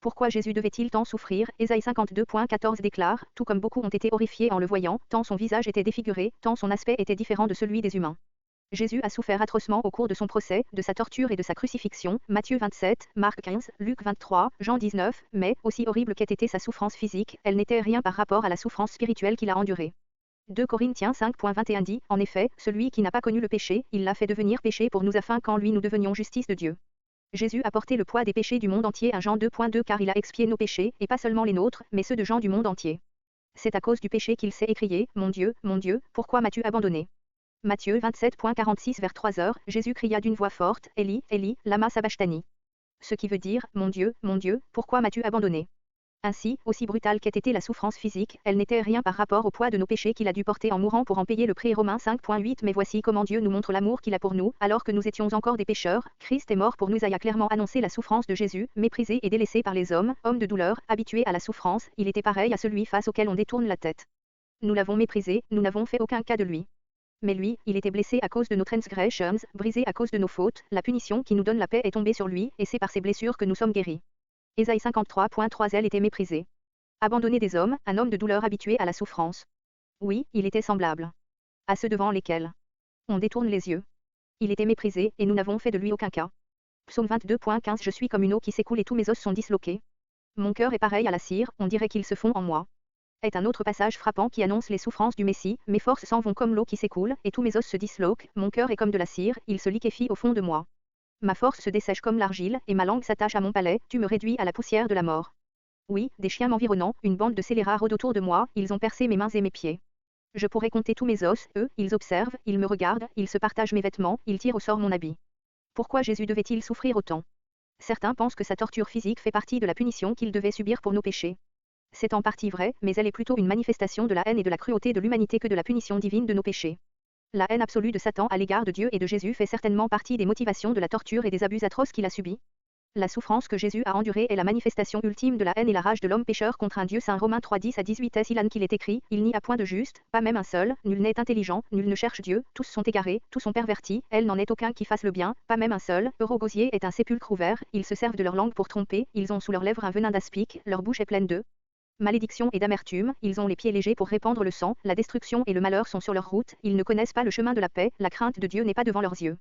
Pourquoi Jésus devait-il tant souffrir? Ésaïe 52.14 déclare, tout comme beaucoup ont été horrifiés en le voyant, tant son visage était défiguré, tant son aspect était différent de celui des humains. Jésus a souffert atrocement au cours de son procès, de sa torture et de sa crucifixion, Matthieu 27, Marc 15, Luc 23, Jean 19, mais, aussi horrible qu'ait été sa souffrance physique, elle n'était rien par rapport à la souffrance spirituelle qu'il a endurée. 2 Corinthiens 5.21 dit, en effet, celui qui n'a pas connu le péché, il l'a fait devenir péché pour nous afin qu'en lui nous devenions justice de Dieu. Jésus a porté le poids des péchés du monde entier à Jean 2.2 car il a expié nos péchés, et pas seulement les nôtres, mais ceux de gens du monde entier. C'est à cause du péché qu'il s'est écrié, mon Dieu, pourquoi m'as-tu abandonné? Matthieu 27.46 vers 3 heures, Jésus cria d'une voix forte, Eli, Eli, lama sabachthani. Ce qui veut dire, mon Dieu, pourquoi m'as-tu abandonné? Ainsi, aussi brutale qu'ait été la souffrance physique, elle n'était rien par rapport au poids de nos péchés qu'il a dû porter en mourant pour en payer le prix. Romains 5.8 Mais voici comment Dieu nous montre l'amour qu'il a pour nous, alors que nous étions encore des pécheurs, Christ est mort pour nous. Isaïe a clairement annoncé la souffrance de Jésus, méprisé et délaissé par les hommes, homme de douleur, habitué à la souffrance, il était pareil à celui face auquel on détourne la tête. Nous l'avons méprisé, nous n'avons fait aucun cas de lui. Mais lui, il était blessé à cause de nos transgressions, brisé à cause de nos fautes, la punition qui nous donne la paix est tombée sur lui, et c'est par ses blessures que nous sommes guéris. Ésaïe 53.3 Elle était méprisée. Abandonné des hommes, un homme de douleur habitué à la souffrance. Oui, il était semblable à ceux devant lesquels on détourne les yeux. Il était méprisé, et nous n'avons fait de lui aucun cas. Psaume 22.15 Je suis comme une eau qui s'écoule et tous mes os sont disloqués. Mon cœur est pareil à la cire, on dirait qu'ils se font en moi. Est un autre passage frappant qui annonce les souffrances du Messie, mes forces s'en vont comme l'eau qui s'écoule, et tous mes os se disloquent, mon cœur est comme de la cire, il se liquéfie au fond de moi. Ma force se dessèche comme l'argile, et ma langue s'attache à mon palais, tu me réduis à la poussière de la mort. Oui, des chiens m'environnant, une bande de scélérats rôde autour de moi, ils ont percé mes mains et mes pieds. Je pourrais compter tous mes os, eux, ils observent, ils me regardent, ils se partagent mes vêtements, ils tirent au sort mon habit. Pourquoi Jésus devait-il souffrir autant? Certains pensent que sa torture physique fait partie de la punition qu'il devait subir pour nos péchés. C'est en partie vrai, mais elle est plutôt une manifestation de la haine et de la cruauté de l'humanité que de la punition divine de nos péchés. La haine absolue de Satan à l'égard de Dieu et de Jésus fait certainement partie des motivations de la torture et des abus atroces qu'il a subis. La souffrance que Jésus a endurée est la manifestation ultime de la haine et la rage de l'homme pécheur contre un Dieu saint. Romains 3:10 à 18 est il qu'il est écrit, il n'y a point de juste, pas même un seul, nul n'est intelligent, nul ne cherche Dieu, tous sont égarés, tous sont pervertis, elle n'en est aucun qui fasse le bien, pas même un seul. Eurogosier est un sépulcre ouvert, ils se servent de leur langue pour tromper, ils ont sous leurs lèvres un venin d'aspic, leur bouche est pleine de malédiction et d'amertume, ils ont les pieds légers pour répandre le sang, la destruction et le malheur sont sur leur route, ils ne connaissent pas le chemin de la paix, la crainte de Dieu n'est pas devant leurs yeux.